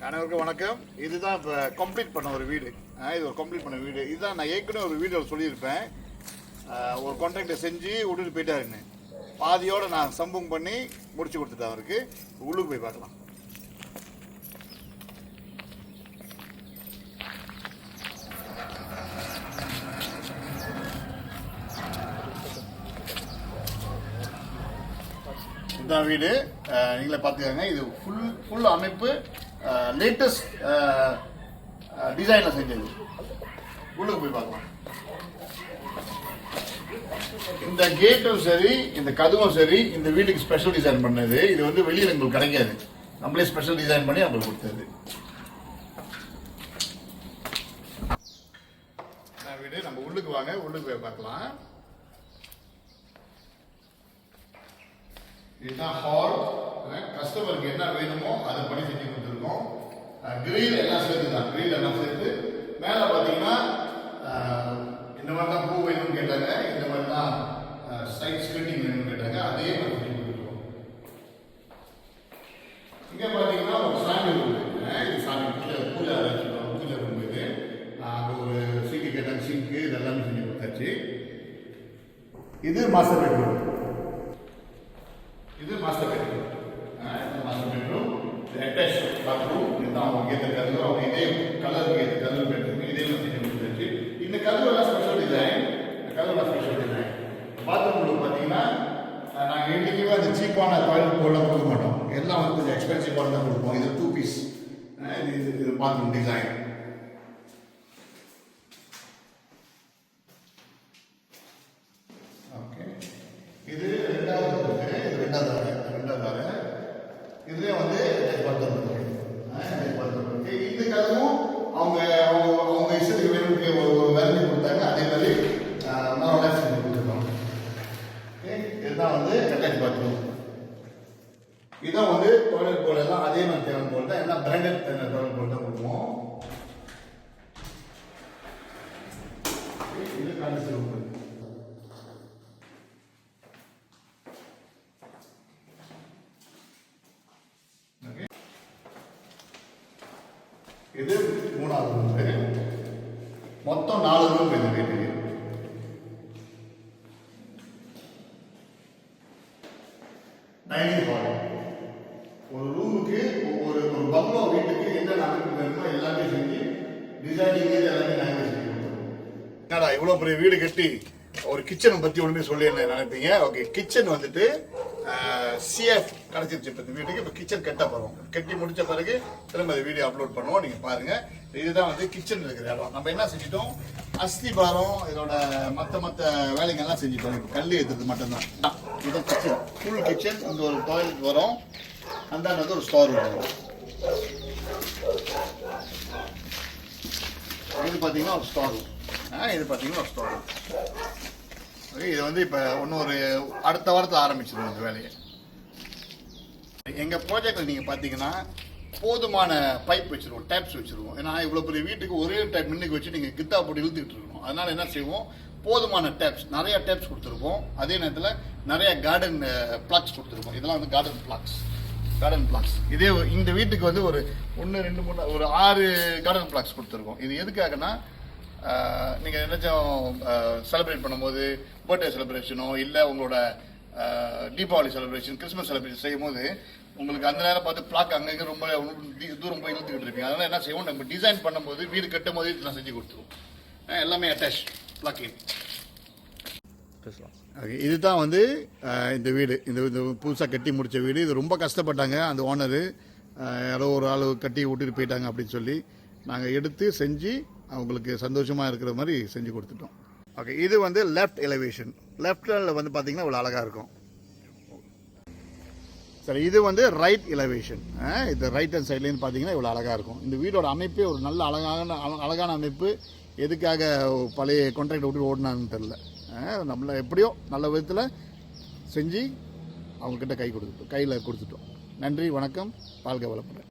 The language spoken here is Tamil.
அனைவருக்கும் வணக்கம். இதுதான் இப்போ கம்ப்ளீட் பண்ண ஒரு வீடு. இது ஒரு கம்ப்ளீட் பண்ண வீடு. இதுதான் நான் ஏற்கனவே ஒரு வீடியோவில் சொல்லியிருப்பேன். ஒரு கான்ட்ராக்டை செஞ்சு விட்டுட்டு போயிட்டாருன்னு. பாதியோடு நான் சம்பவம் பண்ணி முடிச்சு கொடுத்துட்டேன் அவருக்கு. உள்ளுக்கு போய் பார்க்கலாம். இதுதான் வீடு. நீங்களே பார்த்துக்கோங்க. இது ஃபுல் அமைப்பு லேட்டஸ்ட் டிசைனில் செஞ்சது. உள்ளுக்கு போய் பார்க்கலாம். இந்த கேட்டும் சரி, இந்த கதவும் சரி, இந்த வீட்டுக்கு ஸ்பெஷல் டிசைன் பண்ணது. இது வந்து வெளியில் எங்களுக்கு கிடைக்காது. நம்மளே ஸ்பெஷல் டிசைன் பண்ணி அவங்களுக்கு கொடுத்தது. வீடு நம்ம உள்ளுக்கு வாங்க, உள்ளுக்கு போய் பார்க்கலாம். இதுதான் ஹால். கஸ்டமருக்கு என்ன வேணுமோ அதை படி செஞ்சு கொடுத்துருக்கோம். கிரில் எல்லாம் சேர்த்து தான். கிரில் எல்லாம் சேர்த்து மேலே பார்த்தீங்கன்னா இந்த மாதிரி தான் பூ வேணும்னு கேட்டாங்க. இந்த மாதிரி தான் சைட் ஸ்கிரிட்டிங் வேணும்னு கேட்டாங்க. அதே மாதிரி செஞ்சு கொடுத்துருக்கோம். இங்கே பார்த்தீங்கன்னா ஒரு சாமி ரூம். இது சாமி பூஜா பூஜை ரூம். இது அங்கே ஒரு சிங்கு கேட்டாங்க. சிங்கு இதெல்லாமே செஞ்சு கொடுத்தாச்சு. இது மாஸ்டர் பெட்ரூம். இது master bedroom. Master bedroom attach bathroom. இதுதான் அவங்க ஏற்ற கதவு. அவங்க இதே கலருக்கு ஏற்ற கதவு பெட்ரூம். இதே மாதிரி செஞ்சு கொடுத்தாச்சு. இந்த கதவுலாம் ஸ்பெஷல் டிசைன். இந்த கதவுலாம் ஸ்பெஷல் டிசைன். பாத்ரூம் பார்த்தீங்கன்னா நாங்கள் என்றைக்குமே அந்த சீப்பான டாய்லெட் போர்டெலாம் கொடுக்க மாட்டோம். எல்லாம் வந்து கொஞ்சம் எக்ஸ்பென்சிவாக தான் கொடுப்போம். இது 2 பீஸ். இது பாத்ரூம் டிசைன். ஓகே, இது ரெண்டாவது இதுலேயே வந்து இந்த கதவும் அவங்க இஷ்டத்துக்கு வேணும்னு ஒரு வேலை கொடுத்தாங்க. அதே மாதிரி செஞ்சு கொடுத்துருக்கோம். இதுதான் வந்து அட்டாச் பாத்ரூம். இதுதான் வந்து டாய்லெட் போல் எல்லாம் அதே மாதிரி தேவை போல் தான். எல்லாம் பிராண்டட் டாய்லெட் போல் தான் கொடுப்போம். இது கடைசி ரூம். இது 3வது ரூம். மொத்தம் 4 ரூம் இந்த வீட்டுக்கு. Dining hall. ஒரு ரூமுக்கு ஒரு பங்களோ வீட்டுக்கு என்னென்ன அமைப்பு வேணுமோ எல்லாமே செஞ்சு டிசைனிங் எல்லாமே நாங்கள் செஞ்சு கொடுத்துருவோம். என்னடா இவ்வளோ பெரிய வீடு கட்டி ஒரு கிச்சனை பற்றி ஒன்றுமே சொல்லி என்ன நினைப்பீங்க. ஓகே, கிச்சன் வந்துட்டு சிஎஃப் கிடச்சிருச்சு. இப்போ இந்த வீட்டுக்கு இப்போ கிச்சன் கட்ட போகிறோம். கட்டி முடித்த பிறகு திரும்ப இந்த வீடியோ அப்லோட் பண்ணுவோம். நீங்கள் பாருங்கள். இதுதான் வந்து கிச்சன் இருக்கிற இடம். நம்ம என்ன செஞ்சிட்டோம், அஸ்திபாரம் இதோட மற்ற வேலைங்கள்லாம் செஞ்சுட்டோம். இப்போ கல் ஏற்றுறது மட்டும்தான். இதுதான் கிச்சன், ஃபுல் கிச்சன். இங்கே ஒரு டாய்லெட் வரும். அந்த வந்து ஒரு ஸ்டோர் ரூம் வரும். இது பார்த்தீங்கன்னா ஒரு ஸ்டோர் ரூம். இது பார்த்தீங்கன்னா ஒரு ஸ்டோர் ரூம். இது வந்து இப்போ இன்னொரு அடுத்த வாரத்தில் ஆரம்பிச்சிருவோம் இந்த வேலையை. எங்கள் ப்ராஜெக்டில் நீங்கள் பார்த்தீங்கன்னா போதுமான பைப் வச்சுருவோம், டேப்ஸ் வச்சுருவோம். ஏன்னா இவ்வளோ பெரிய வீட்டுக்கு ஒரே டேப் மின்னுக்கு வச்சு நீங்கள் கித்தா போட்டு இழுத்துக்கிட்டு இருக்கணும். அதனால் என்ன செய்வோம், போதுமான டேப்ஸ், நிறையா டேப்ஸ் கொடுத்துருப்போம். அதே நேரத்தில் நிறைய கார்டன் பிளாக்ஸ் கொடுத்துருப்போம். இதெல்லாம் வந்து கார்டன் பிளாக்ஸ். இதே இந்த வீட்டுக்கு வந்து ஒரு 1 2 3 ஒரு 6 கார்டன் பிளாக்ஸ் கொடுத்துருக்கோம். இது எதுக்காகனா நீங்கள் ஏதாச்சும் செலிப்ரேட் பண்ணும்போது, பர்த்டே செலிப்ரேஷனோ இல்லை உங்களோட தீபாவளி செலிப்ரேஷன், கிறிஸ்மஸ் செலிப்ரேஷன் செய்யும் போது உங்களுக்கு அந்த நேரம் பார்த்து பிளாக் அங்கங்கே ரொம்ப தூரம் போய் இழுத்துக்கிட்டு இருப்பீங்க. அதனால் என்ன செய்வோம், நம்ம டிசைன் பண்ணும்போது வீடு கட்டும் போது இதெல்லாம் செஞ்சு கொடுத்துருவோம். எல்லாமே அட்டாச் பிளாக்கிங். ஓகே, இதுதான் வந்து இந்த வீடு. இந்த புதுசாக கட்டி முடித்த வீடு. இது ரொம்ப கஷ்டப்பட்டாங்க அந்த ஓனரு. யாரோ ஒரு ஆள் கட்டி விட்டுட்டு போயிட்டாங்க அப்படின்னு சொல்லி நாங்கள் எடுத்து செஞ்சு அவங்களுக்கு சந்தோஷமாக இருக்கிற மாதிரி செஞ்சு கொடுத்துட்டோம். ஓகே, இது வந்து லெஃப்ட் எலிவேஷன். லெஃப்டில் வந்து பார்த்தீங்கன்னா இவ்வளோ அழகாக இருக்கும். சரி, இது வந்து ரைட் எலிவேஷன். இது ரைட் ஹேண்ட் சைட்லேருந்து பார்த்தீங்கன்னா இவ்வளோ அழகாக இருக்கும். இந்த வீடோட அமைப்பே ஒரு நல்ல அழகான அமைப்பு. எதுக்காக பழைய கான்ட்ராக்டை விட்டு ஓடினான்னு தெரில. நம்மளை எப்படியோ நல்ல விதத்தில் செஞ்சு அவங்கக்கிட்ட கையில் கொடுத்துட்டோம். நன்றி, வணக்கம், வாழ்க வளமுடன்.